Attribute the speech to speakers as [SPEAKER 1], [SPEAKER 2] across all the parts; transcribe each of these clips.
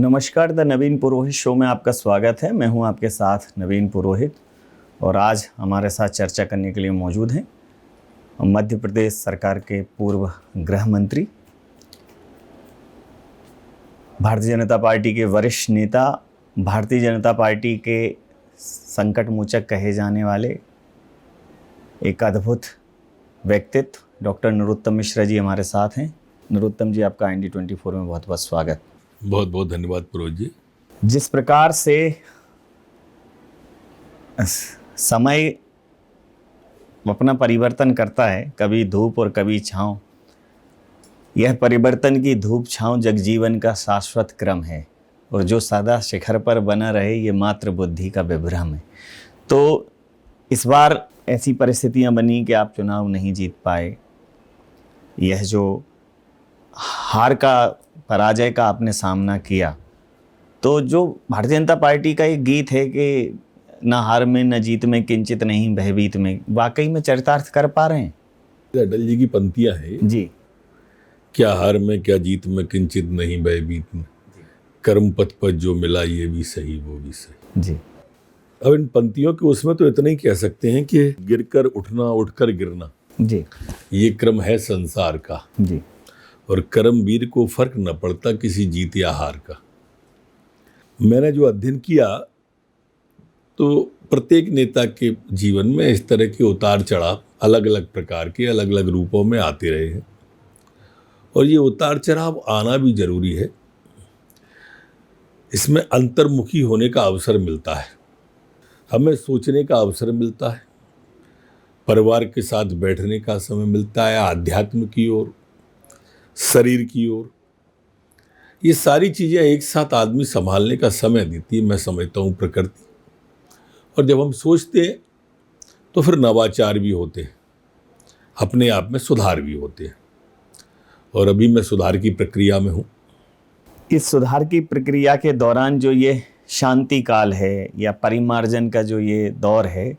[SPEAKER 1] नमस्कार, the Naveen Purohit show में आपका स्वागत है। मैं हूं आपके साथ नवीन पुरोहित और आज हमारे साथ चर्चा करने के लिए मौजूद हैं मध्य प्रदेश सरकार के पूर्व गृह मंत्री, भारतीय जनता पार्टी के वरिष्ठ नेता, भारतीय जनता पार्टी के संकट मोचक कहे जाने वाले एक अद्भुत व्यक्तित्व डॉक्टर नरोत्तम मिश्रा जी हमारे साथ हैं। नरोत्तम जी, आपका IND24 में बहुत बहुत स्वागत।
[SPEAKER 2] बहुत बहुत धन्यवाद पुरोहित जी।
[SPEAKER 1] जिस प्रकार से समय अपना परिवर्तन करता है, कभी धूप और कभी छाँव, यह परिवर्तन की धूप छाँव जगजीवन का शाश्वत क्रम है और जो सदा शिखर पर बना रहे ये मात्र बुद्धि का विभ्रम है। तो इस बार ऐसी परिस्थितियां बनी कि आप चुनाव नहीं जीत पाए। यह जो हार का, पराजय का आपने सामना किया, तो जो भारतीय जनता पार्टी का एक गीत है कि न हार में न जीत में किंचित नहीं भयभीत में, वाकई में चरितार्थ कर पा रहे हैं?
[SPEAKER 2] अटल जी की पंक्तियां हैं
[SPEAKER 1] जी।
[SPEAKER 2] क्या हार में क्या जीत में किंचित नहीं भयभीत में, कर्म पथ पर जो मिला ये भी सही वो भी सही।
[SPEAKER 1] जी।
[SPEAKER 2] अब इन पंक्तियों के उसमें तो इतना ही कह सकते हैं कि गिरकर उठना उठकर गिरना,
[SPEAKER 1] जी,
[SPEAKER 2] ये क्रम है संसार का।
[SPEAKER 1] जी।
[SPEAKER 2] और कर्मवीर को फर्क न पड़ता किसी जीत या हार का। मैंने जो अध्ययन किया तो प्रत्येक नेता के जीवन में इस तरह के उतार चढ़ाव अलग अलग प्रकार के अलग अलग रूपों में आते रहे हैं और ये उतार चढ़ाव आना भी जरूरी है। इसमें अंतर्मुखी होने का अवसर मिलता है, हमें सोचने का अवसर मिलता है, परिवार के साथ बैठने का समय मिलता है, आध्यात्म की ओर, शरीर की ओर। ये सारी चीज़ें एक साथ आदमी संभालने का समय देती है, मैं समझता हूँ, प्रकृति। और जब हम सोचते हैं तो फिर नवाचार भी होते हैं, अपने आप में सुधार भी होते हैं। और अभी मैं सुधार की प्रक्रिया में हूँ।
[SPEAKER 1] इस सुधार की प्रक्रिया के दौरान जो ये शांति काल है या परिमार्जन का जो ये दौर है,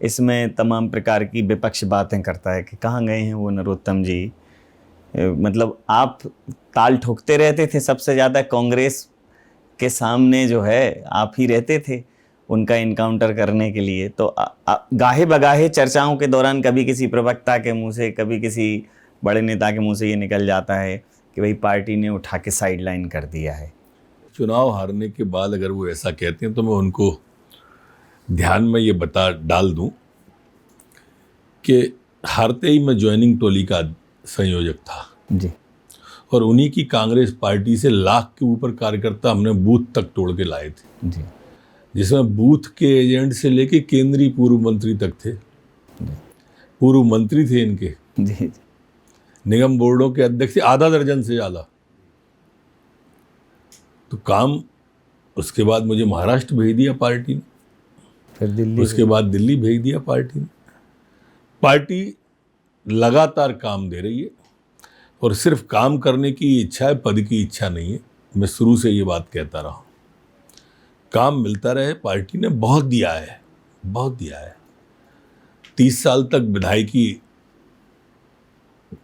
[SPEAKER 1] इसमें तमाम प्रकार की विपक्ष बातें करता है कि कहाँ गए हैं वो नरोत्तम जी। मतलब आप ताल ठोकते रहते थे, सबसे ज़्यादा कांग्रेस के सामने जो है आप ही रहते थे उनका इनकाउंटर करने के लिए। तो गाहे बगाहे चर्चाओं के दौरान कभी किसी प्रवक्ता के मुंह से, कभी किसी बड़े नेता के मुंह से ये निकल जाता है कि भाई पार्टी ने उठा के साइडलाइन कर दिया है।
[SPEAKER 2] चुनाव हारने के बाद अगर वो ऐसा कहते हैं तो मैं उनको ध्यान में ये बता डाल दूं कि हारते ही मैं ज्वाइनिंग टोली का संयोजक था
[SPEAKER 1] जी।
[SPEAKER 2] और उन्हीं की कांग्रेस पार्टी से लाख के ऊपर कार्यकर्ता हमने बूथ तक तोड़ के लाए थे
[SPEAKER 1] जी।
[SPEAKER 2] जिसमें बूथ के एजेंट से लेके केंद्रीय पूर्व मंत्री तक थे, पूर्व मंत्री थे इनके,
[SPEAKER 1] जी।
[SPEAKER 2] निगम बोर्डों के अध्यक्ष, आधा दर्जन से ज़्यादा। तो काम, उसके बाद मुझे महाराष्ट्र भेज दिया पार्टी ने,
[SPEAKER 1] फिर दिल्ली,
[SPEAKER 2] उसके बाद दिल्ली भेज दिया पार्टी ने। पार्टी लगातार काम दे रही है और सिर्फ काम करने की इच्छा है, पद की इच्छा नहीं है। मैं शुरू से ये बात कहता रहा हूँ, काम मिलता रहे। पार्टी ने बहुत दिया है, बहुत दिया है। 30 साल तक विधायकी,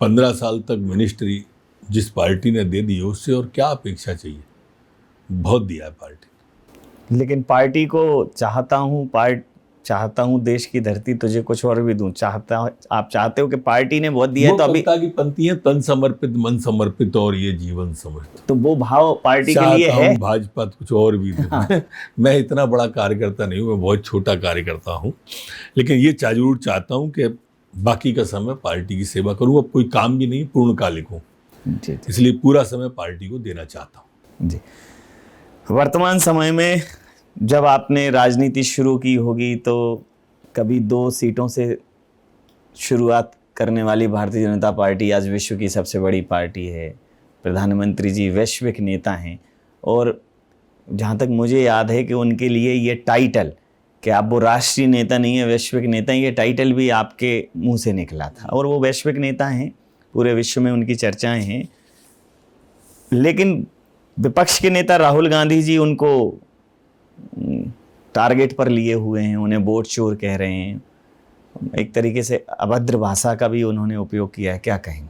[SPEAKER 2] 15 साल तक मिनिस्ट्री जिस पार्टी ने दे दी उससे और क्या अपेक्षा चाहिए। बहुत दिया है पार्टी।
[SPEAKER 1] लेकिन पार्टी को चाहता हूँ देश की धरती तुझे कुछ और भी दूं, आप चाहते हो कि पार्टी ने बहुत दिया है तो अभी
[SPEAKER 2] की पंक्तियां, तन समर्पित मन समर्पित और ये जीवन समर्पित,
[SPEAKER 1] तो वो भाव पार्टी के लिए है।
[SPEAKER 2] भाजपा कुछ और भी दूं। मैं इतना बड़ा कार्यकर्ता नहीं हूँ, मैं बहुत छोटा कार्यकर्ता हूँ, लेकिन ये जरूर चाहता हूँ कि बाकी का समय पार्टी की सेवा करूँ। अब कोई काम भी नहीं, पूर्णकालिक हूँ, इसलिए पूरा समय पार्टी को देना चाहता हूँ।
[SPEAKER 1] जी। वर्तमान समय में जब आपने राजनीति शुरू की होगी तो कभी 2 सीटों से शुरुआत करने वाली भारतीय जनता पार्टी आज विश्व की सबसे बड़ी पार्टी है। प्रधानमंत्री जी वैश्विक नेता हैं और जहाँ तक मुझे याद है कि उनके लिए ये टाइटल कि आप वो राष्ट्रीय नेता नहीं है, वैश्विक नेता हैं, ये टाइटल भी आपके मुंह से निकला था और वो वैश्विक नेता हैं, पूरे विश्व में उनकी चर्चाएं हैं। लेकिन विपक्ष के नेता राहुल गांधी जी उनको टारगेट पर लिए हुए हैं, उन्हें वोट चोर कह रहे हैं, एक तरीके से अभद्र भाषा का भी उन्होंने उपयोग किया है। क्या कहेंगे?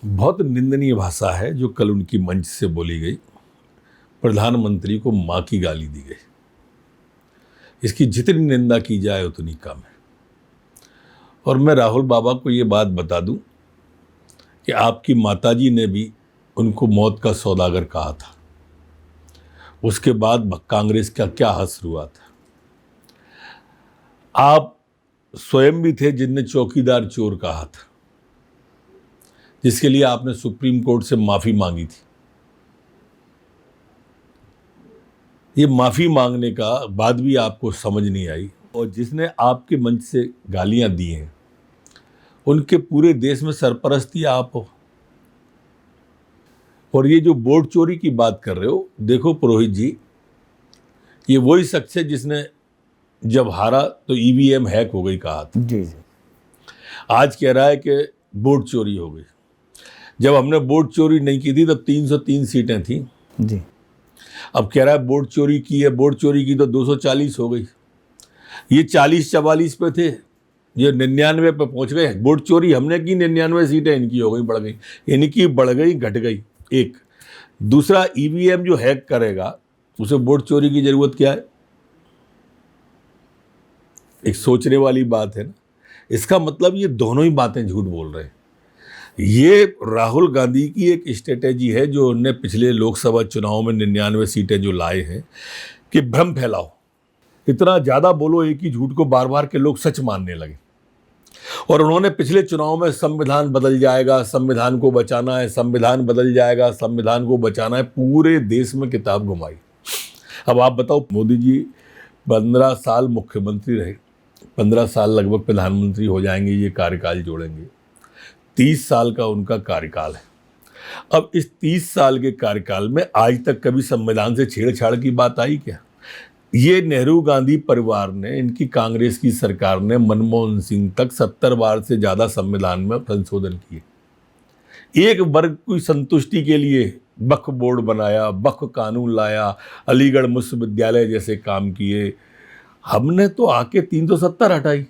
[SPEAKER 2] बहुत निंदनीय भाषा है जो कल उनकी मंच से बोली गई। प्रधानमंत्री को मां की गाली दी गई। इसकी जितनी निंदा की जाए उतनी कम है। और मैं राहुल बाबा को ये बात बता दूं कि आपकी माताजी ने भी उनको मौत का सौदागर कहा था। उसके बाद कांग्रेस का क्या हश्र हुआ था। आप स्वयं भी थे जिनने चौकीदार चोर कहा था, जिसके लिए आपने सुप्रीम कोर्ट से माफी मांगी थी। ये माफी मांगने का बाद भी आपको समझ नहीं आई, और जिसने आपके मंच से गालियां दी हैं उनके पूरे देश में सरपरस्ती आप हो। और ये जो वोट चोरी की बात कर रहे हो, देखो पुरोहित जी, ये वही शख्स है जिसने जब हारा तो ईवीएम हैक हो गई कहा था।
[SPEAKER 1] जी जी।
[SPEAKER 2] आज कह रहा है कि वोट चोरी हो गई। जब हमने वोट चोरी नहीं की थी तब 303 सीटें थी
[SPEAKER 1] जी।
[SPEAKER 2] अब कह रहा है वोट चोरी की है, वोट चोरी की तो 240 हो गई। ये 40-44 पे थे, ये 99 पे पहुंच गए। वोट चोरी हमने की, 99 सीटें इनकी हो गई, बढ़ गई। इनकी बढ़ गई, घट गई। एक दूसरा, ईवीएम जो हैक करेगा उसे वोट चोरी की जरूरत क्या है? एक सोचने वाली बात है ना। इसका मतलब ये दोनों ही बातें झूठ बोल रहे हैं। ये राहुल गांधी की एक स्ट्रेटेजी है जो उन्होंने पिछले लोकसभा चुनाव में 99 सीटें जो लाए हैं कि भ्रम फैलाओ, इतना ज़्यादा बोलो एक ही झूठ को बार बार के लोग सच मानने लगे। और उन्होंने पिछले चुनाव में संविधान बदल जाएगा, संविधान को बचाना है, संविधान बदल जाएगा, संविधान को बचाना है, पूरे देश में किताब घुमाई। अब आप बताओ, मोदी जी 15 साल मुख्यमंत्री रहे, 15 साल लगभग प्रधानमंत्री हो जाएंगे, ये कार्यकाल जोड़ेंगे, 30 साल का उनका कार्यकाल है। अब इस 30 साल के कार्यकाल में आज तक कभी संविधान से छेड़छाड़ की बात आई क्या? ये नेहरू गांधी परिवार ने, इनकी कांग्रेस की सरकार ने मनमोहन सिंह तक 70 बार से ज़्यादा संविधान में संशोधन किए। एक वर्ग की संतुष्टि के लिए वक्फ बोर्ड बनाया, वक्फ कानून लाया, अलीगढ़ मुस्लिम विद्यालय जैसे काम किए। हमने तो आके 370 हटाई,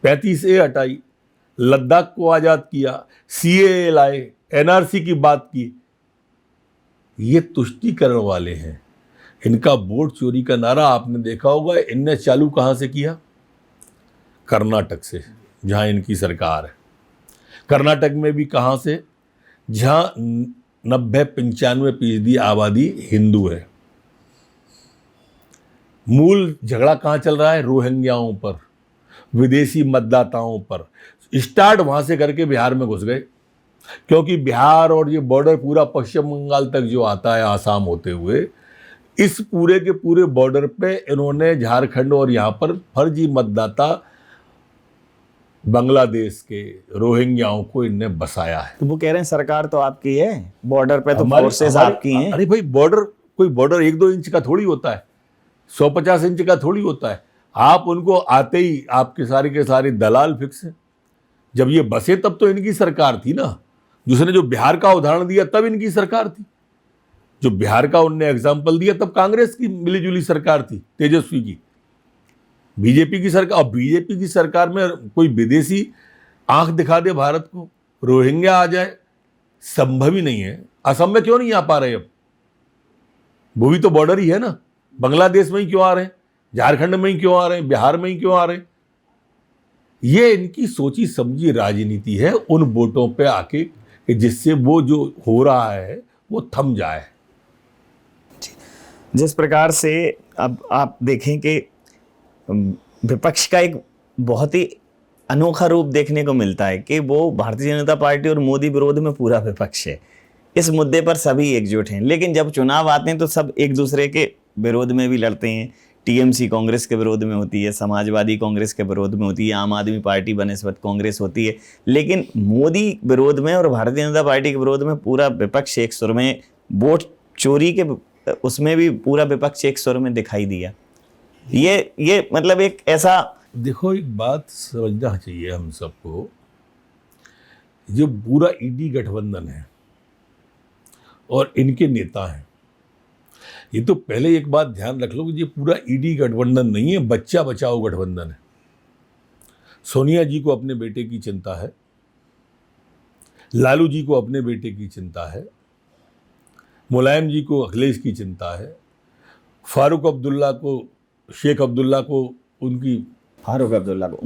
[SPEAKER 2] 35A हटाई, लद्दाख को आज़ाद किया, सीएए लाए, एनआरसी की बात की। ये तुष्टीकरण वाले हैं। इनका वोट चोरी का नारा आपने देखा होगा, इनने चालू कहाँ से किया? कर्नाटक से, जहाँ इनकी सरकार है। कर्नाटक में भी कहाँ से? जहाँ 90-95% आबादी हिंदू है। मूल झगड़ा कहाँ चल रहा है? रोहिंग्याओं पर, विदेशी मतदाताओं पर। स्टार्ट वहाँ से करके बिहार में घुस गए, क्योंकि बिहार और ये बॉर्डर पूरा पश्चिम बंगाल तक जो आता है आसाम होते हुए, इस पूरे के पूरे बॉर्डर पे इन्होंने झारखंड और यहाँ पर फर्जी मतदाता बांग्लादेश के रोहिंग्याओं को इनने बसाया है।
[SPEAKER 1] तो वो कह रहे हैं सरकार तो आपकी है, बॉर्डर पे तो
[SPEAKER 2] हमारी-
[SPEAKER 1] फोर्सेस
[SPEAKER 2] हमारी-
[SPEAKER 1] आपकी हैं।
[SPEAKER 2] अरे भाई, बॉर्डर, कोई बॉर्डर 1-2 इंच का थोड़ी होता है, 150 इंच का थोड़ी होता है। आप उनको आते ही आपके सारे के सारे दलाल फिक्स हैं। जब ये बसे तब तो इनकी सरकार थी ना। जिसने जो बिहार का उदाहरण दिया तब इनकी सरकार थी। जो बिहार का उनने एग्जाम्पल दिया तब कांग्रेस की मिलीजुली सरकार थी, तेजस्वी की। बीजेपी की सरकार, और बीजेपी की सरकार में कोई विदेशी आंख दिखा दे भारत को, रोहिंग्या आ जाए, संभव ही नहीं है। असम में क्यों नहीं आ पा रहे? अब वो भी तो बॉर्डर ही है ना। बांग्लादेश में ही क्यों आ रहे हैं? झारखंड में ही क्यों आ रहे हैं? बिहार में ही क्यों आ रहे हैं? ये इनकी सोची समझी राजनीति है उन वोटों पे आके, कि जिससे वो जो हो रहा है वो थम जाए।
[SPEAKER 1] जिस प्रकार से अब आप देखें कि विपक्ष का एक बहुत ही अनोखा रूप देखने को मिलता है कि वो भारतीय जनता पार्टी और मोदी विरोध में पूरा विपक्ष है। इस मुद्दे पर सभी एकजुट हैं, लेकिन जब चुनाव आते हैं तो सब एक दूसरे के विरोध में भी लड़ते हैं। टीएमसी कांग्रेस के विरोध में होती है, समाजवादी कांग्रेस के विरोध में होती है, आम आदमी पार्टी बनस्पत कांग्रेस होती है। लेकिन मोदी विरोध में और भारतीय जनता पार्टी के विरोध में पूरा विपक्ष एक सुर में, वोट चोरी के उसमें भी पूरा विपक्ष एक सुर में दिखाई दिया। ये मतलब एक ऐसा,
[SPEAKER 2] देखो, एक बात समझना चाहिए हम सबको, जो पूरा ईडी गठबंधन है और इनके नेता हैं, ये तो पहले एक बात ध्यान रख लो कि ये पूरा ईडी गठबंधन नहीं है, बच्चा बचाओ गठबंधन है। सोनिया जी को अपने बेटे की चिंता है, लालू जी को अपने बेटे की चिंता है, मुलायम जी को अखिलेश की चिंता है, फारूक अब्दुल्ला को, शेख अब्दुल्ला को उनकी
[SPEAKER 1] फारूक अब्दुल्ला को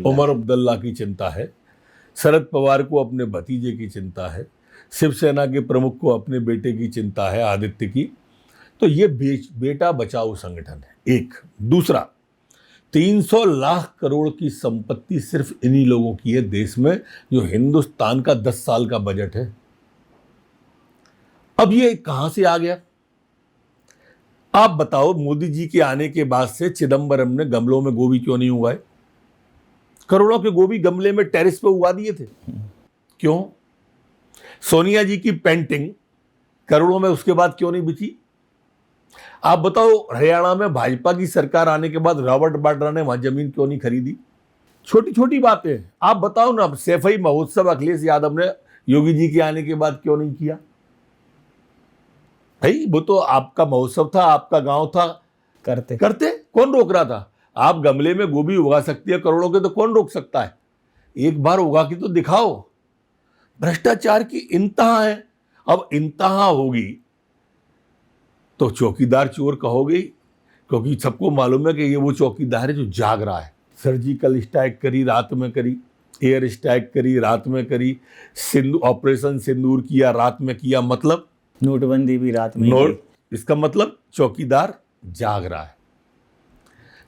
[SPEAKER 1] उमर
[SPEAKER 2] अब्दुल्ला की चिंता है, शरद पवार को अपने भतीजे की चिंता है, शिवसेना के प्रमुख को अपने बेटे की चिंता है, आदित्य की। तो ये बेटा बचाओ संगठन है एक। दूसरा, 300 लाख करोड़ की संपत्ति सिर्फ इन्हीं लोगों की है देश में, जो हिंदुस्तान का 10 साल का बजट है। अब ये कहां से आ गया? आप बताओ, मोदी जी के आने के बाद से चिदंबरम ने गमलों में गोभी क्यों नहीं उगाए? करोड़ों के गोभी गमले में टेरेस पे उगा दिए थे। क्यों? सोनिया जी की पेंटिंग करोड़ों में उसके बाद क्यों नहीं बिकी? आप बताओ, हरियाणा में भाजपा की सरकार आने के बाद रॉबर्ट वाड्रा ने वहां जमीन क्यों नहीं खरीदी? छोटी छोटी बातें। आप बताओ ना, सैफई महोत्सव अखिलेश यादव ने योगी जी के आने के बाद क्यों नहीं किया? भाई वो तो आपका महोत्सव था, आपका गांव था, करते कौन रोक रहा था? आप गमले में गोभी उगा सकती है करोड़ों के, तो कौन रोक सकता है? एक बार उगा के तो दिखाओ। भ्रष्टाचार की इंतहा है। अब इंतहा होगी तो चौकीदार चोर कहोगे, क्योंकि सबको मालूम है कि ये वो चौकीदार है जो जाग रहा है। सर्जिकल स्ट्राइक करी, रात में करी, एयर स्ट्राइक करी, रात में करी, ऑपरेशन सिंदूर किया, रात में किया, मतलब
[SPEAKER 1] नोटबंदी भी रात में की।
[SPEAKER 2] इसका मतलब चौकीदार जाग रहा है।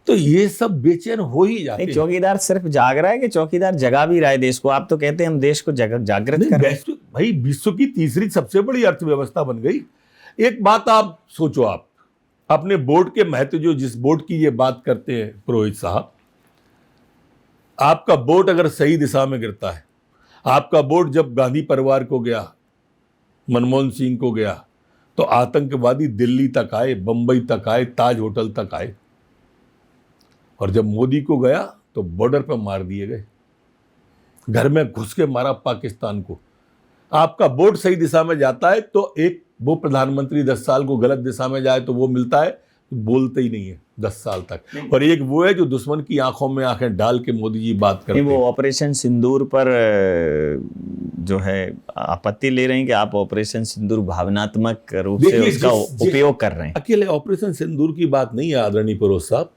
[SPEAKER 2] तो ये सब बेचैन हो ही जाते हैं।
[SPEAKER 1] चौकीदार सिर्फ जाग रहा है कि चौकीदार जगा भी रहा है देश को? आप तो कहते हैं हम देश को जागृत कर रहे हैं।
[SPEAKER 2] भाई विश्व की तीसरी सबसे बड़ी अर्थव्यवस्था बन गई। एक बात आप सोचो, आप अपने बोर्ड के महत्व, जो जिस बोर्ड की ये बात करते हैं पुरोहित साहब, आपका बोर्ड अगर सही दिशा में गिरता है, आपका बोर्ड जब गांधी परिवार को गया, मनमोहन सिंह को गया, तो आतंकवादी दिल्ली तक आए, बंबई तक आए, ताज होटल तक आए, और जब मोदी को गया तो बॉर्डर पर मार दिए गए, घर में घुस के मारा पाकिस्तान को। आपका बोर्ड सही दिशा में जाता है तो एक वो प्रधानमंत्री 10 साल को गलत दिशा में जाए तो वो मिलता है, तो बोलते ही नहीं है 10 साल तक। और एक वो है जो दुश्मन की आंखों में आंखें डाल के मोदी जी बात करते हैं।
[SPEAKER 1] वो ऑपरेशन सिंदूर पर जो है आपत्ति ले रहे हैं कि आप ऑपरेशन सिंदूर भावनात्मक रूप से उसका उपयोग कर रहे हैं।
[SPEAKER 2] अकेले ऑपरेशन सिंदूर की बात नहीं है आदरणीय पुरोहित साहब।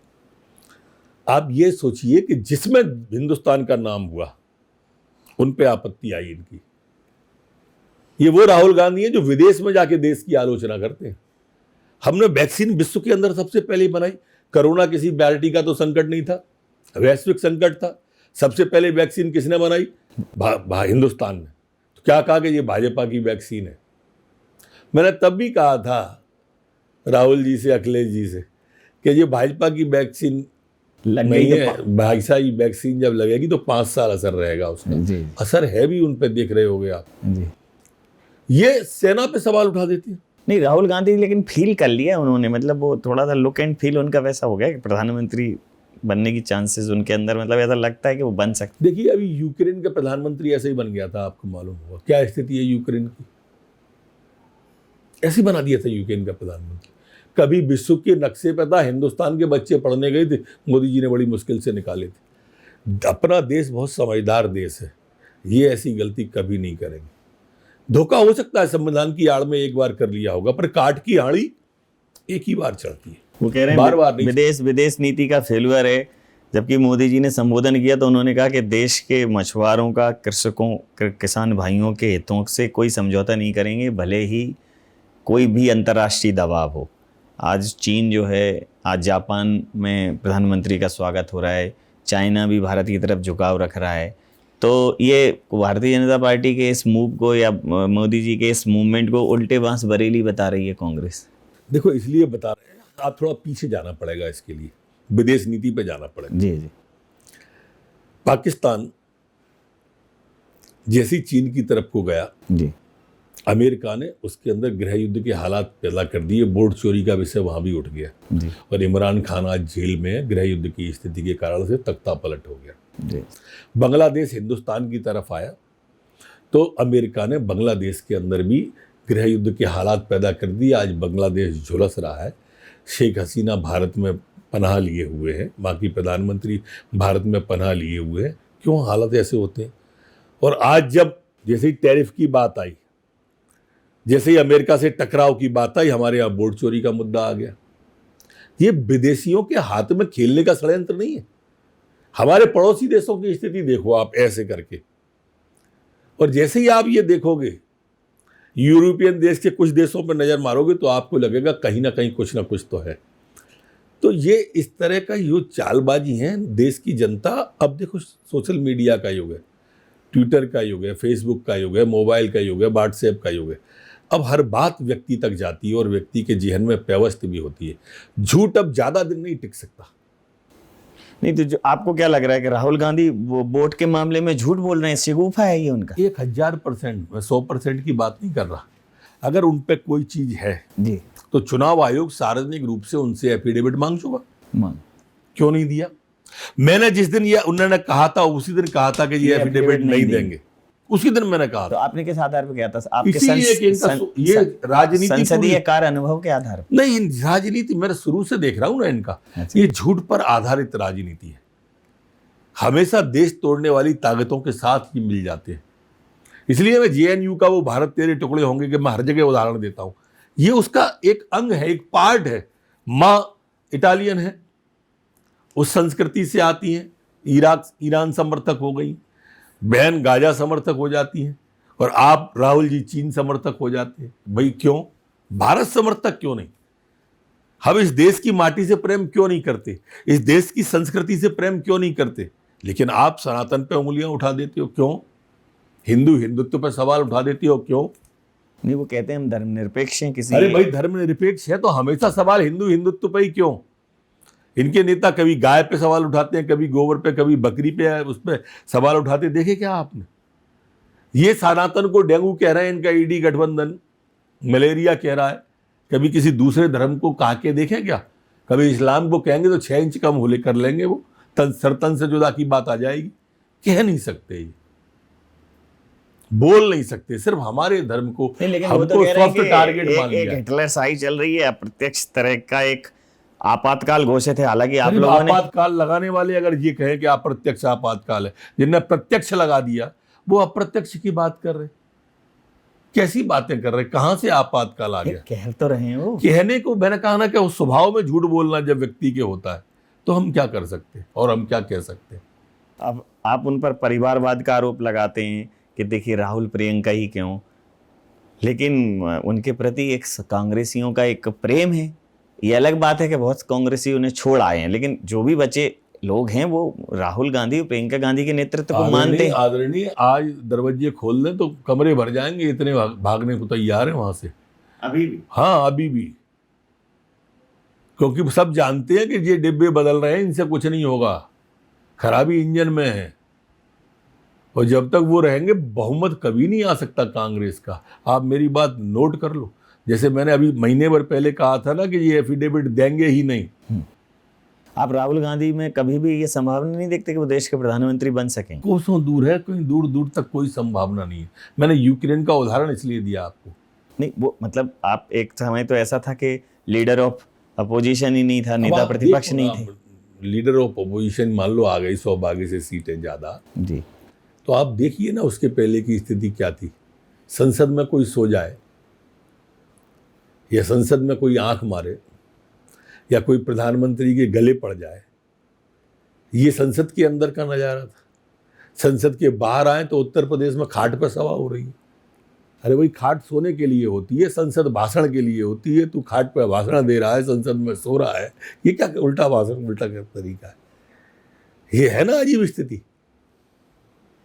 [SPEAKER 2] आप ये सोचिए कि जिसमें हिंदुस्तान का नाम हुआ उन पे आपत्ति आई इनकी। ये वो राहुल गांधी है जो विदेश में जाके देश की आलोचना करते हैं। हमने वैक्सीन विश्व के अंदर सबसे पहले बनाई। कोरोना किसी पार्टी का तो संकट नहीं था, वैश्विक संकट था। सबसे पहले वैक्सीन किसने बनाई? हिंदुस्तान ने। तो क्या कहा कि ये भाजपा की वैक्सीन है? मैंने तब भी कहा था राहुल जी से, अखिलेश जी से, कि ये भाजपा की वैक्सीन नहीं है। भाई साहब, ये वैक्सीन जब लगेगी तो 5 साल असर रहेगा उसका। असर है भी, उन पे देख रहे होगे आप जी। ये सेना पे सवाल उठा देती है।
[SPEAKER 1] नहीं, राहुल गांधी लेकिन फील कर लिया उन्होंने, मतलब वो थोड़ा सा लुक एंड फील उनका वैसा हो गया कि प्रधानमंत्री बनने की चांसेस उनके अंदर, मतलब ऐसा लगता है कि वो बन सकते।
[SPEAKER 2] देखिए, अभी यूक्रेन का प्रधानमंत्री ऐसे ही बन गया था, आपको मालूम होगा क्या स्थिति है यूक्रेन की। ऐसे बना दिया था यूक्रेन का प्रधानमंत्री। कभी विश्व के नक्शे पर था, हिंदुस्तान के बच्चे पढ़ने गए थे, मोदी जी ने बड़ी मुश्किल से निकाले थे। अपना देश बहुत समझदार देश है, ये ऐसी गलती कभी नहीं करेंगे। धोखा हो सकता है, संविधान की आड़ में एक बार कर लिया होगा, पर काट की आड़ी एक ही बार चढ़ती है।
[SPEAKER 1] वो कह रहे हैं बार विदेश नीति का फेल्यूर है। जबकि मोदी जी ने संबोधन किया तो उन्होंने कहा कि देश के मछुआरों का, कृषकों, किसान भाइयों के हितों से कोई समझौता नहीं करेंगे, भले ही कोई भी अंतर्राष्ट्रीय दबाव हो। आज चीन जो है, आज जापान में प्रधानमंत्री का स्वागत हो रहा है, चाइना भी भारत की तरफ झुकाव रख रहा है। तो ये भारतीय जनता पार्टी के इस मूव को या मोदी जी के इस मूवमेंट को उल्टे बांस बरेली बता रही है कांग्रेस।
[SPEAKER 2] देखो, इसलिए बता रहे हैं, आप थोड़ा पीछे जाना पड़ेगा इसके लिए, विदेश नीति पे जाना पड़ेगा।
[SPEAKER 1] जी जी।
[SPEAKER 2] पाकिस्तान जैसी चीन की तरफ को गया
[SPEAKER 1] जी,
[SPEAKER 2] अमेरिका ने उसके अंदर गृह युद्ध के हालात पैदा कर दिए। बोर्ड चोरी का विषय वहां भी उठ गया
[SPEAKER 1] जी।
[SPEAKER 2] और इमरान खान आज जेल में गृह युद्ध की स्थिति के कारण से तख्ता पलट हो गया
[SPEAKER 1] जी।
[SPEAKER 2] बांग्लादेश हिंदुस्तान की तरफ आया तो अमेरिका ने बांग्लादेश के अंदर भी गृह युद्ध के हालात पैदा कर दिए। आज बांग्लादेश झुलस रहा है। शेख हसीना भारत में पनाह लिए हुए हैं, बाकी प्रधानमंत्री भारत में पनाह लिए हुए हैं। क्यों हालात ऐसे होते हैं? और आज जब जैसे ही टैरिफ की बात आई, जैसे ही अमेरिका से टकराव की बात आई, हमारे यहाँ वोट चोरी का मुद्दा आ गया। ये विदेशियों के हाथ में खेलने का षड्यंत्र नहीं है। हमारे पड़ोसी देशों की स्थिति देखो आप ऐसे करके, और जैसे ही आप ये देखोगे यूरोपियन देश के कुछ देशों पर नजर मारोगे तो आपको लगेगा कहीं ना कहीं कुछ ना कुछ तो है। तो ये इस तरह का जो चालबाजी है, देश की जनता, अब देखो सोशल मीडिया का युग है, ट्विटर का युग है, फेसबुक का युग है, मोबाइल का युग है, व्हाट्सएप का युग है। अब हर बात व्यक्ति तक जाती है और व्यक्ति के जेहन में पेवस्त भी होती है। झूठ अब ज्यादा दिन नहीं टिक सकता।
[SPEAKER 1] नहीं तो जो आपको क्या लग रहा है कि राहुल गांधी वो वोट के मामले में झूठ बोल रहे हैं, शिगुफा है ये उनका?
[SPEAKER 2] 1000%, मैं 100% की बात नहीं कर रहा। अगर उन पे कोई चीज है
[SPEAKER 1] जी,
[SPEAKER 2] तो चुनाव आयोग सार्वजनिक रूप से उनसे एफिडेविट मांग चुका, क्यों नहीं दिया? मैंने जिस दिन ये उन्होंने कहा था उसी दिन कहा था कि ये एफिडेविट नहीं देंगे, उसी दिन मैंने कहा
[SPEAKER 1] तो
[SPEAKER 2] था।
[SPEAKER 1] आपने किस आधार पर किया था? आपके
[SPEAKER 2] इसीलिए कि इनका ये राजनीति
[SPEAKER 1] संसदीय कार्य अनुभव के आधार पर?
[SPEAKER 2] नहीं, राजनीति मैं शुरू से देख रहा हूं ना इनका, ये झूठ पर आधारित राजनीति है। हमेशा देश तोड़ने वाली ताकतों के साथ ही मिल जाते हैं। इसलिए मैं जेएनयू का वो भारत तेरे टुकड़े होंगे कि मैं हर जगह उदाहरण देता हूं। ये उसका एक अंग है, एक पार्ट है। माँ इटालियन है, उस संस्कृति से आती हैं, ईरान समर्थक हो गई, बहन गाजा समर्थक हो जाती हैं, और आप राहुल जी चीन समर्थक हो जाते हैं। भाई क्यों? भारत समर्थक क्यों नहीं? हम इस देश की माटी से प्रेम क्यों नहीं करते? इस देश की संस्कृति से प्रेम क्यों नहीं करते? लेकिन आप सनातन पे उंगलियां उठा देते हो, क्यों? हिंदुत्व पर सवाल उठा देती हो, क्यों?
[SPEAKER 1] नहीं, वो कहते हैं हम धर्मनिरपेक्ष हैं किसी।
[SPEAKER 2] अरे भाई धर्मनिरपेक्ष है तो हमेशा सवाल हिंदुत्व पे ही क्यों? इनके नेता कभी गाय पे सवाल उठाते हैं, कभी गोबर पे, कभी बकरी पे, उस पे सवाल उठाते देखे क्या आपने? ये सनातन को डेंगू कह रहे हैं, इनका ईडी गठबंधन मलेरिया कह रहा है। कभी किसी दूसरे धर्म को कहा के देखें क्या? कभी इस्लाम को कहेंगे तो 6 इंच कम होले कर लेंगे, वो तन से जुदा की बात आ जाएगी। कह नहीं सकते, ये बोल नहीं सकते, सिर्फ हमारे धर्म को हमको सॉफ्ट टारगेट मान लिया।
[SPEAKER 1] एक हिटलर शाही चल रही है, अप्रत्यक्ष तरह का एक आपातकाल घोषित है। हालांकि आप लोगों ने
[SPEAKER 2] आपातकाल लगाने वाले अगर ये कहें कि अप्रत्यक्ष आपातकाल है, जिनने प्रत्यक्ष लगा दिया वो अप्रत्यक्ष की बात कर रहे। कैसी बातें कर रहे? कहां से आपातकाल आ गया?
[SPEAKER 1] कह तो रहे हैं वो।
[SPEAKER 2] कहने को मैंने कहा ना कि उस स्वभाव में झूठ बोलना जब व्यक्ति के होता है तो हम क्या कर सकते हैं और हम क्या कह सकते हैं?
[SPEAKER 1] अब आप उन पर परिवारवाद का आरोप लगाते हैं कि देखिए राहुल प्रियंका ही क्यों, लेकिन उनके प्रति एक कांग्रेसियों का एक प्रेम है। ये अलग बात है कि बहुत कांग्रेसी उन्हें छोड़ आए हैं, लेकिन जो भी बचे लोग हैं वो राहुल गांधी और प्रियंका गांधी के नेतृत्व को मानते हैं।
[SPEAKER 2] आदरणीय, आज दरवाजे खोल दें तो कमरे भर जाएंगे, इतने भागने को तैयार हैं वहां से
[SPEAKER 1] अभी भी।
[SPEAKER 2] हाँ, अभी भी, क्योंकि सब जानते हैं कि ये डिब्बे बदल रहे हैं, इनसे कुछ नहीं होगा, खराबी इंजन में है, और जब तक वो रहेंगे बहुमत कभी नहीं आ सकता कांग्रेस का। आप मेरी बात नोट कर लो। जैसे मैंने अभी महीने भर पहले कहा था ना कि ये एफिडेविट देंगे ही नहीं।
[SPEAKER 1] आप राहुल गांधी में कभी भी ये संभावना नहीं देखते कि वो देश के प्रधानमंत्री बन सकें?
[SPEAKER 2] कोसों दूर है, कहीं दूर दूर तक कोई संभावना नहीं है। मैंने यूक्रेन का उदाहरण इसलिए दिया आपको।
[SPEAKER 1] नहीं, वो मतलब आप एक समय तो ऐसा था कि लीडर ऑफ अपोजिशन ही नहीं था, नेता प्रतिपक्ष नहीं थे।
[SPEAKER 2] लीडर ऑफ अपोजिशन मान लो आ गई, सौभाग्य से सीटें ज्यादा
[SPEAKER 1] जी,
[SPEAKER 2] तो आप देखिए ना उसके पहले की स्थिति क्या थी। संसद में कोई सो जाए या संसद में कोई आंख मारे या कोई प्रधानमंत्री के गले पड़ जाए, ये संसद के अंदर का नजारा था। संसद के बाहर आए तो उत्तर प्रदेश में खाट पर सवा हो रही है। अरे भाई, खाट सोने के लिए होती है, संसद भाषण के लिए होती है। तू खाट पर भाषण दे रहा है, संसद में सो रहा है, ये क्या उल्टा भाषण, उल्टा क्या तरीका है? ये है ना अजीब स्थिति।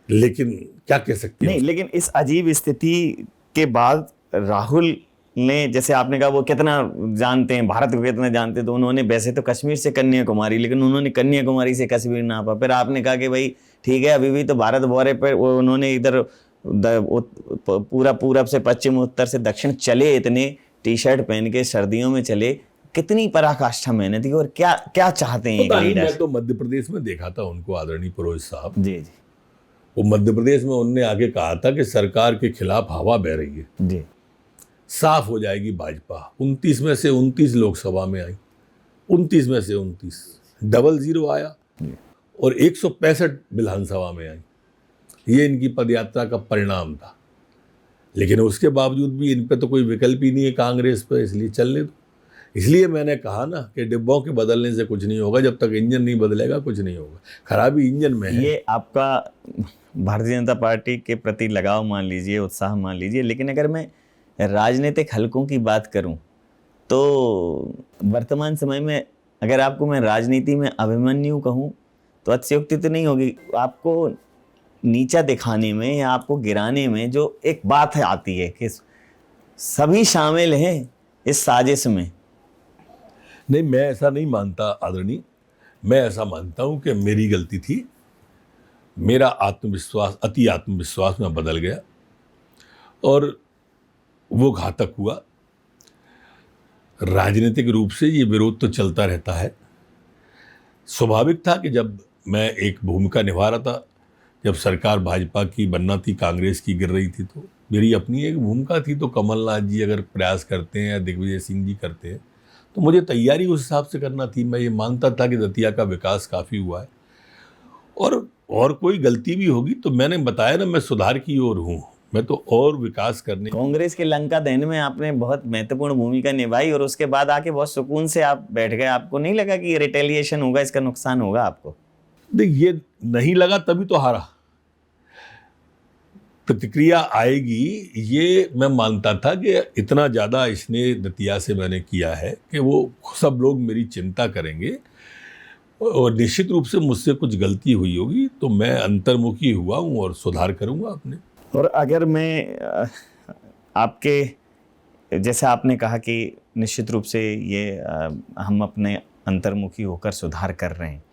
[SPEAKER 2] लेकिन क्या कह सकते हैं?
[SPEAKER 1] नहीं, लेकिन इस अजीब स्थिति के बाद राहुल ने, जैसे आपने कहा वो कितना जानते हैं, भारत को कितना जानते हैं, तो उन्होंने वैसे तो कश्मीर से कन्याकुमारी, लेकिन उन्होंने कन्याकुमारी से कश्मीर नापा। फिर आपने कहा कि भाई ठीक है, अभी भी तो भारत दौरे पर उन्होंने इधर पूरा पूरब से पश्चिम, उत्तर से दक्षिण चले, इतने टी शर्ट पहन के सर्दियों में चले। कितनी पराकाष्ठा मेहनत की, और क्या क्या चाहते हैं एक लीडर?
[SPEAKER 2] मैं तो मध्य प्रदेश में देखा था उनको, आदरणीय पुरोहित साहब
[SPEAKER 1] जी जी,
[SPEAKER 2] वो मध्य प्रदेश में उनने आगे कहा था कि सरकार के खिलाफ हवा बह रही है,
[SPEAKER 1] जी,
[SPEAKER 2] साफ हो जाएगी भाजपा। 29 में से 29 लोकसभा में आई, 29 में से 29, 00 आया और 165 विधानसभा में आई। ये इनकी पदयात्रा का परिणाम था। लेकिन उसके बावजूद भी इन पे तो कोई विकल्प ही नहीं है कांग्रेस पे, इसलिए चलने दो। इसलिए मैंने कहा ना कि डिब्बों के बदलने से कुछ नहीं होगा, जब तक इंजन नहीं बदलेगा कुछ नहीं होगा। खराबी इंजन में है।
[SPEAKER 1] ये आपका भारतीय जनता पार्टी के प्रति लगाव मान लीजिए, उत्साह मान लीजिए, लेकिन अगर मैं राजनीतिक हलकों की बात करूं तो वर्तमान समय में अगर आपको मैं राजनीति में अभिमन्यु कहूं तो अतिशयोक्ति तो नहीं होगी। आपको नीचा दिखाने में या आपको गिराने में जो एक बात है आती है कि सभी शामिल हैं इस साजिश में।
[SPEAKER 2] नहीं, मैं ऐसा नहीं मानता आदरणीय। मैं ऐसा मानता हूं कि मेरी गलती थी। मेरा आत्मविश्वास, अति आत्मविश्वास में बदल गया और वो घातक हुआ। राजनीतिक रूप से ये विरोध तो चलता रहता है। स्वाभाविक था कि जब मैं एक भूमिका निभा रहा था, जब सरकार भाजपा की बनना थी, कांग्रेस की गिर रही थी, तो मेरी अपनी एक भूमिका थी। तो कमलनाथ जी अगर प्रयास करते हैं या दिग्विजय सिंह जी करते हैं तो मुझे तैयारी उस हिसाब से करना थी। मैं ये मानता था कि दतिया का विकास काफ़ी हुआ है और कोई गलती भी होगी तो मैंने बताया ना, मैं सुधार की ओर हूँ। मैं तो और विकास करने।
[SPEAKER 1] कांग्रेस के लंका दहन में आपने बहुत महत्वपूर्ण भूमिका निभाई और उसके बाद आके बहुत सुकून से आप बैठ गए। आपको नहीं लगा कि ये रिटेलिएशन होगा, इसका नुकसान होगा आपको?
[SPEAKER 2] देख, ये नहीं लगा तभी तो हारा। प्रतिक्रिया आएगी ये मैं मानता था कि इतना ज़्यादा इसने दतिया से मैंने किया है कि वो सब लोग मेरी चिंता करेंगे और निश्चित रूप से मुझसे कुछ गलती हुई होगी तो मैं अंतर्मुखी हुआ हूँ और सुधार करूँगा अपने।
[SPEAKER 1] और अगर मैं आपके जैसे आपने कहा कि निश्चित रूप से ये हम अपने अंतर्मुखी होकर सुधार कर रहे हैं,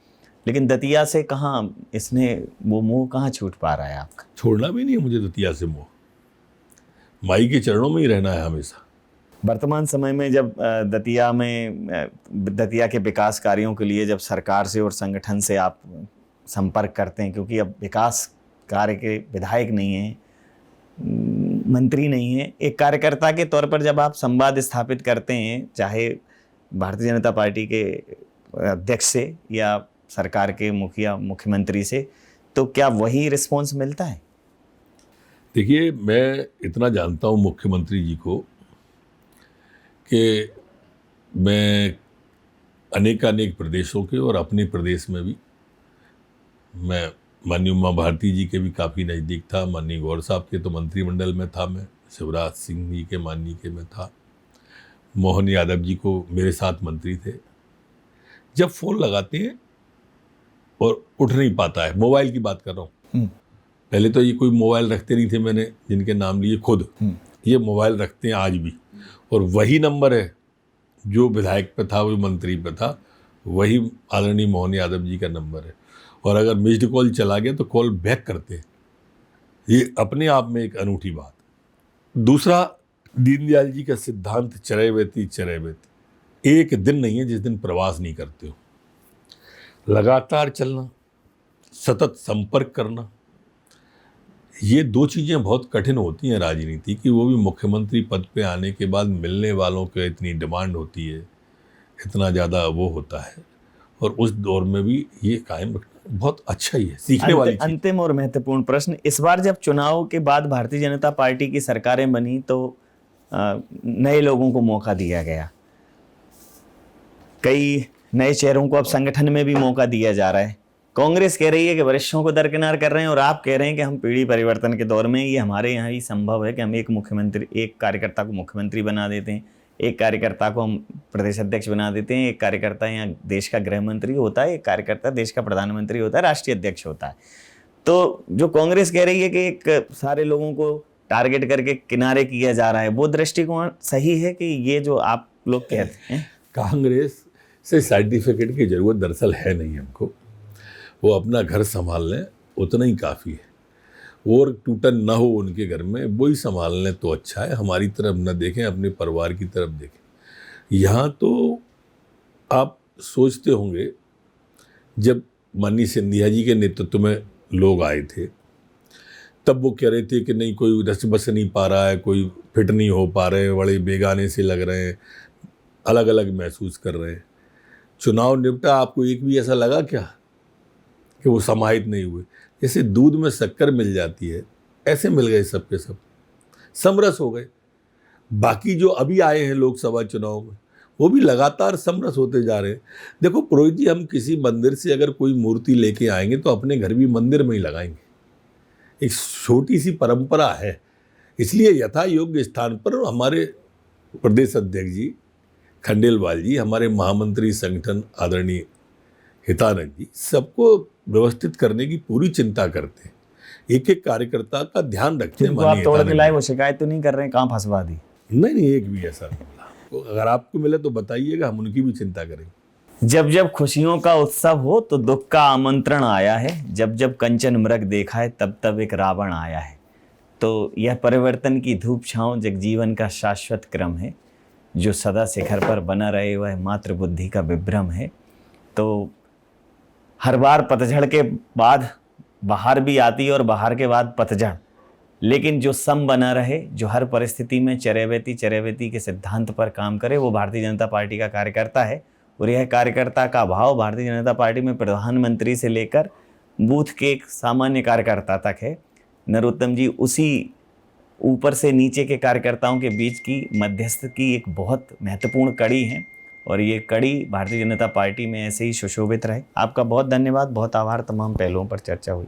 [SPEAKER 1] लेकिन दतिया से कहाँ इसने वो मोह कहाँ छूट पा रहा है आपका?
[SPEAKER 2] छोड़ना भी नहीं है मुझे दतिया से मोह। माई के चरणों में ही रहना है हमेशा।
[SPEAKER 1] वर्तमान समय में जब दतिया के विकास कार्यों के लिए जब सरकार से और संगठन से आप संपर्क करते हैं, क्योंकि अब विकास कार्य के विधायक नहीं हैं, मंत्री नहीं है, एक कार्यकर्ता के तौर पर जब आप संवाद स्थापित करते हैं, चाहे भारतीय जनता पार्टी के अध्यक्ष से या सरकार के मुखिया मुख्यमंत्री से, तो क्या वही रिस्पॉन्स मिलता है?
[SPEAKER 2] देखिए, मैं इतना जानता हूँ मुख्यमंत्री जी को कि मैं अनेक प्रदेशों के और अपने प्रदेश में भी मैं माननीय उमा भारती जी के भी काफ़ी नज़दीक था। माननीय गौर साहब के तो मंत्रिमंडल में था मैं, शिवराज सिंह जी के माननीय के में था, मोहन यादव जी को मेरे साथ मंत्री थे। जब फ़ोन लगाते हैं और उठ नहीं पाता है, मोबाइल की बात कर रहा हूँ, पहले तो ये कोई मोबाइल रखते नहीं थे, मैंने जिनके नाम लिए खुद ये मोबाइल रखते हैं आज भी, और वही नंबर है जो विधायक पे था, वो मंत्री पे था, वही आदरणीय मोहन यादव जी का नंबर है। और अगर मिस्ड कॉल चला गया तो कॉल बैक करते हैं। ये अपने आप में एक अनूठी बात। दूसरा, दीनदयाल जी का सिद्धांत चरैवेति चरैवेति। एक दिन नहीं है जिस दिन प्रवास नहीं करते हो। लगातार चलना, सतत संपर्क करना, ये दो चीज़ें बहुत कठिन होती हैं राजनीति की। वो भी मुख्यमंत्री पद पे आने के बाद मिलने वालों के इतनी डिमांड होती है, इतना ज़्यादा वो होता है, और उस दौर में भी ये कायम रखना बहुत अच्छा ही है, सीखने वाली चीज़।
[SPEAKER 1] अंतिम और महत्वपूर्ण प्रश्न, इस बार जब चुनाव के बाद भारतीय जनता पार्टी की सरकारें बनी तो नए लोगों को मौका दिया गया, कई नए चेहरों को अब संगठन में भी मौका दिया जा रहा है। कांग्रेस कह रही है कि वरिष्ठों को दरकिनार कर रहे हैं और आप कह रहे हैं कि हम पीढ़ी परिवर्तन के दौर में ये हमारे यहाँ ही संभव है कि हम एक कार्यकर्ता को मुख्यमंत्री बना देते हैं, एक कार्यकर्ता को हम प्रदेश अध्यक्ष बना देते हैं, एक कार्यकर्ता यहाँ देश का गृह मंत्री होता है, एक कार्यकर्ता देश का प्रधानमंत्री होता है, राष्ट्रीय अध्यक्ष होता है। तो जो कांग्रेस कह रही है कि एक सारे लोगों को टारगेट करके किनारे किया जा रहा है, वो दृष्टिकोण सही है कि ये जो आप लोग कहते हैं?
[SPEAKER 2] कांग्रेस से सर्टिफिकेट की जरूरत दरअसल है नहीं हमको। वो अपना घर संभाल लें उतना ही काफ़ी है, और टूटन ना हो उनके घर में, वही संभाल लें तो अच्छा है। हमारी तरफ न देखें, अपने परिवार की तरफ देखें। यहाँ तो आप सोचते होंगे जब माननीय सिंधिया जी के नेतृत्व में लोग आए थे तब वो कह रहे थे कि नहीं, कोई रस बस नहीं पा रहा है, कोई फिट नहीं हो पा रहे, बड़े बेगाने से लग रहे हैं, अलग अलग महसूस कर रहे हैं। चुनाव निपटा, आपको एक भी ऐसा लगा क्या कि वो समाहित नहीं हुए? जैसे दूध में शक्कर मिल जाती है, ऐसे मिल गए सबके सब। समरस हो गए। बाकी जो अभी आए हैं लोकसभा चुनाव में वो भी लगातार समरस होते जा रहे हैं। देखो पुरोहित जी, हम किसी मंदिर से अगर कोई मूर्ति लेके आएंगे तो अपने घर भी मंदिर में ही लगाएंगे, एक छोटी सी परंपरा है। इसलिए यथा योग्य स्थान पर हमारे प्रदेश अध्यक्ष जी खंडेलवाल जी, हमारे महामंत्री संगठन आदरणीय हितानंद जी, सबको व्यवस्थित करने की पूरी चिंता करते हैं, एक एक कार्यकर्ता का ध्यान रखते हैं।
[SPEAKER 1] जिनको आप तोड़ के लाए वो शिकायत तो नहीं कर रहे हैं कहाँ फंसवा दी?
[SPEAKER 2] नहीं, एक भी ऐसा नहीं मिला। तो अगर आपको मिले तो बताइएगा, हम उनकी भी चिंता करेंगे।
[SPEAKER 1] जब जब खुशियों का उत्सव हो तो दुख का आमंत्रण आया है, जब जब कंचन मृग देखा है तब तब एक रावण आया है। तो यह परिवर्तन की धूप छांव जगजीवन का शाश्वत क्रम है, जो सदा शिखर पर बना रहे वह मात्र बुद्धि का विभ्रम है। तो हर बार पतझड़ के बाद बहार भी आती है और बहार के बाद पतझड़, लेकिन जो सम बना रहे, जो हर परिस्थिति में चरैवेती के सिद्धांत पर काम करे, वो भारतीय जनता पार्टी का कार्यकर्ता है। और यह कार्यकर्ता का भाव भारतीय जनता पार्टी में प्रधानमंत्री से लेकर बूथ के एक सामान्य कार्यकर्ता तक है। नरोत्तम जी उसी ऊपर से नीचे के कार्यकर्ताओं के बीच की मध्यस्थ की एक बहुत महत्वपूर्ण कड़ी है, और ये कड़ी भारतीय जनता पार्टी में ऐसे ही सुशोभित रहे। आपका बहुत धन्यवाद, बहुत आभार। तमाम पहलुओं पर चर्चा हुई।